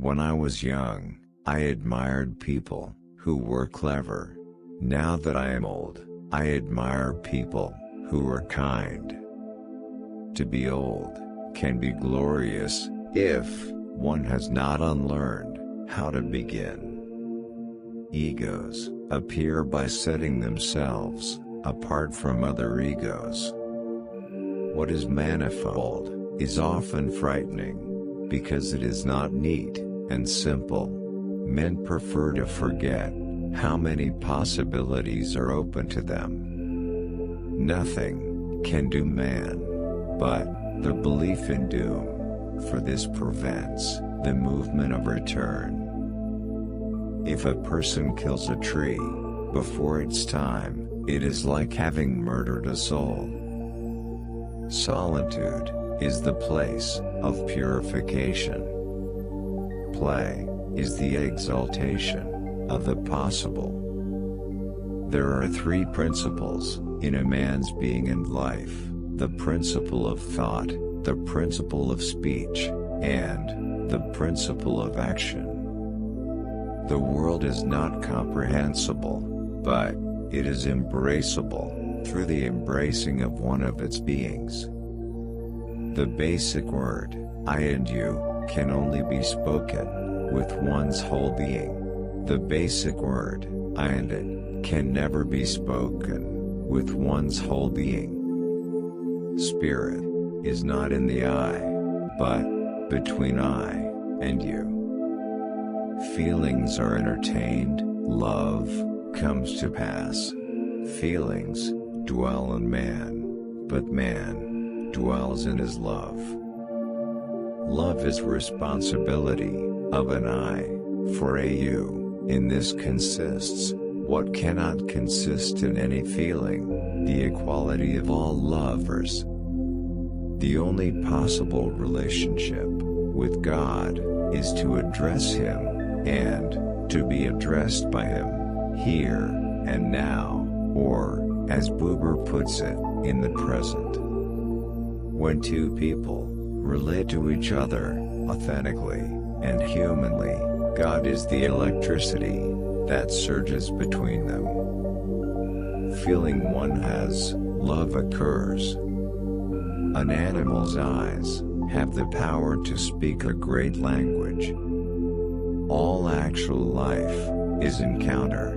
When I was young, I admired people who were clever. Now that I am old, I admire people who are kind. To be old can be glorious if one has not unlearned how to begin. Egos appear by setting themselves apart from other egos. What is manifold is often frightening because it is not neat and simple. Men prefer to forget how many possibilities are open to them. Nothing can doom man but the belief in doom, for this prevents the movement of return. If a person kills a tree before its time, it is like having murdered a soul. Solitude is the place of purification. Play is the exaltation of the possible. There are three principles in a man's being and life: the principle of thought, the principle of speech, and the principle of action. The world is not comprehensible, but it is embraceable through the embracing of one of its beings. The basic word, I and you, can only be spoken with one's whole being. The basic word, I and it, can never be spoken with one's whole being. Spirit is not in the I, but between I and you. Feelings are entertained, love comes to pass. Feelings dwell in man, but man dwells in his love. Love is responsibility of an I for a you. In this consists what cannot consist in any feeling, the equality of all lovers. The only possible relationship with God is to address Him, and to be addressed by Him, here and now, or, as Buber puts it, in the present. When two people relate to each other authentically and humanly, God is the electricity that surges between them. Feeling one has, love occurs. An animal's eyes have the power to speak a great language. All actual life is encounter.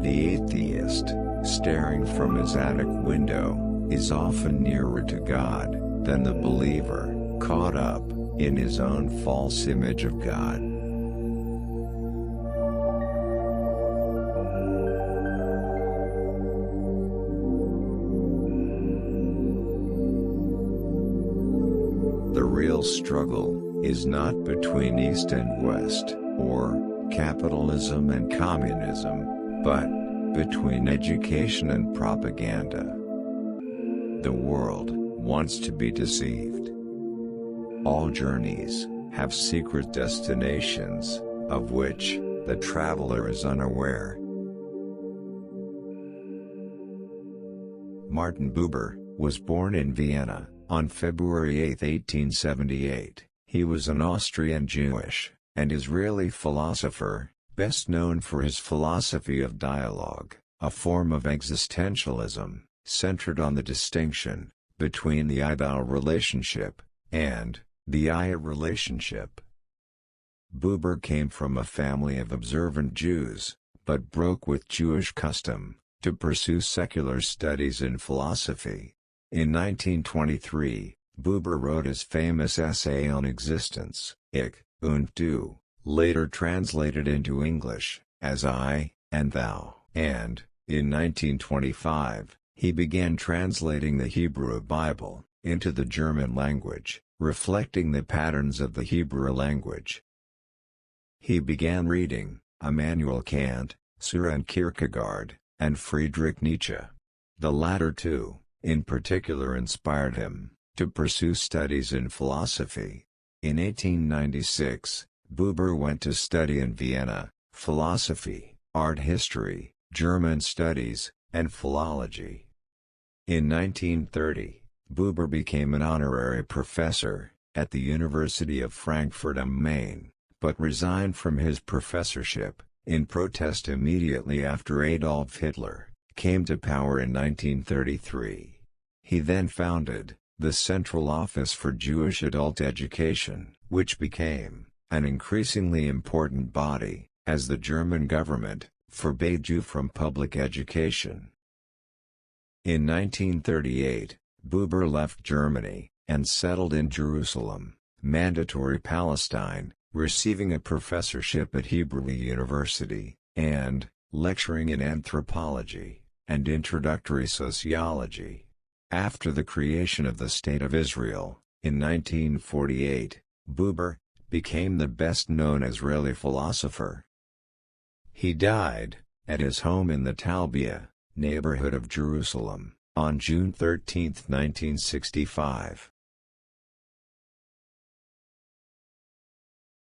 The atheist, staring from his attic window, is often nearer to God than the believer, caught up in his own false image of God. The real struggle is not between East and West, or capitalism and communism, but between education and propaganda. The world wants to be deceived. All journeys have secret destinations, of which the traveler is unaware. Martin Buber was born in Vienna on February 8, 1878. He was an Austrian Jewish and Israeli philosopher, best known for his philosophy of dialogue, a form of existentialism, centered on the distinction between the I-thou relationship and the I relationship. Buber came from a family of observant Jews, but broke with Jewish custom to pursue secular studies in philosophy. In 1923, Buber wrote his famous essay on existence, Ich und Du, later translated into English as I and Thou, and, in 1925, he began translating the Hebrew Bible into the German language, reflecting the patterns of the Hebrew language. He began reading Immanuel Kant, Søren Kierkegaard, and Friedrich Nietzsche. The latter two, in particular, inspired him to pursue studies in philosophy. In 1896, Buber went to study in Vienna, philosophy, art history, German studies, and philology. In 1930, Buber became an honorary professor at the University of Frankfurt am Main. but resigned from his professorship, in protest immediately after Adolf Hitler came to power in 1933. He then founded the Central Office for Jewish Adult Education, which became an increasingly important body, as the German government forbade Jews from public education. In 1938, Buber left Germany and settled in Jerusalem, Mandatory Palestine, receiving a professorship at Hebrew University, and lecturing in anthropology and introductory sociology. After the creation of the State of Israel, in 1948, Buber became the best-known Israeli philosopher. He died at his home in the Talbia neighborhood of Jerusalem on June 13, 1965.